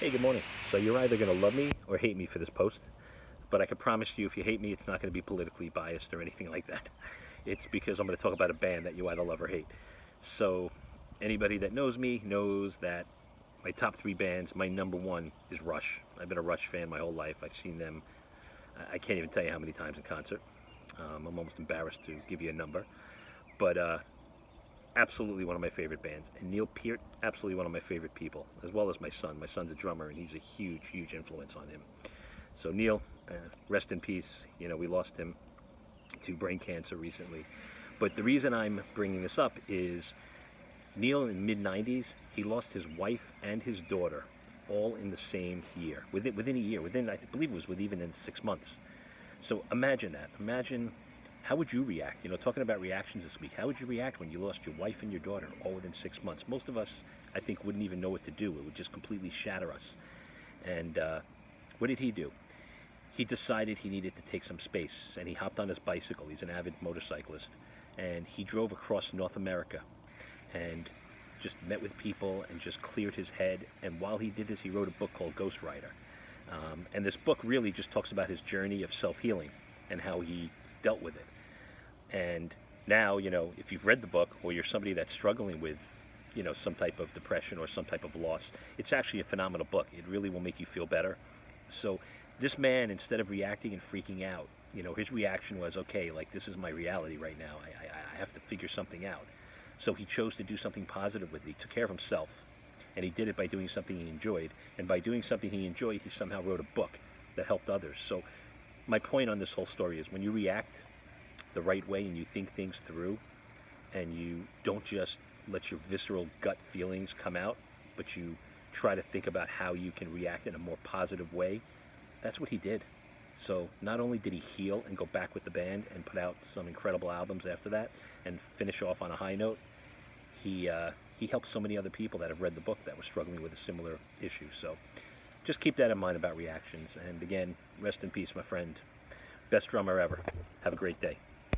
Hey, good morning. So you're either going to love me or hate me for this post, but I can promise you if you hate me, it's not going to be politically biased or anything like that. It's because I'm going to talk about a band that you either love or hate. So anybody that knows me knows that my top three bands, my number one is Rush. I've been a Rush fan my whole life. I've seen them, I can't even tell you how many times in concert. I'm almost embarrassed to give you a number. But absolutely one of my favorite bands. And Neil Peart, absolutely one of my favorite people, as well as my son. My son's a drummer, and he's a huge, huge influence on him. So Neil, rest in peace. You know, we lost him to brain cancer recently. But the reason I'm bringing this up is Neil in mid 90s, he lost his wife and his daughter all in the same year. Within a year, within I believe it was within 6 months. So imagine that. Imagine how would you react? You know, talking about reactions this week, how would you react when you lost your wife and your daughter all within 6 months? Most of us, I think, wouldn't even know what to do. It would just completely shatter us. And what did he do? He decided he needed to take some space, and he hopped on his bicycle. He's an avid motorcyclist, and he drove across North America and just met with people and just cleared his head. And while he did this, he wrote a book called Ghost Rider. And this book really just talks about his journey of self-healing and how he dealt with it. And now, you know, if you've read the book or you're somebody that's struggling with, you know, some type of depression or some type of loss, it's actually a phenomenal book. It really will make you feel better. So this man, instead of reacting and freaking out, you know, his reaction was, okay, like this is my reality right now. I have to figure something out. So he chose to do something positive with it. He took care of himself. And he did it by doing something he enjoyed. And by doing something he enjoyed, he somehow wrote a book that helped others. So my point on this whole story is when you react the right way and you think things through and you don't just let your visceral gut feelings come out, but you try to think about how you can react in a more positive way, that's what he did. So not only did he heal and go back with the band and put out some incredible albums after that and finish off on a high note, he helped so many other people that have read the book that were struggling with a similar issue. So just keep that in mind about reactions. And again, rest in peace, my friend. Best drummer ever. Have a great day.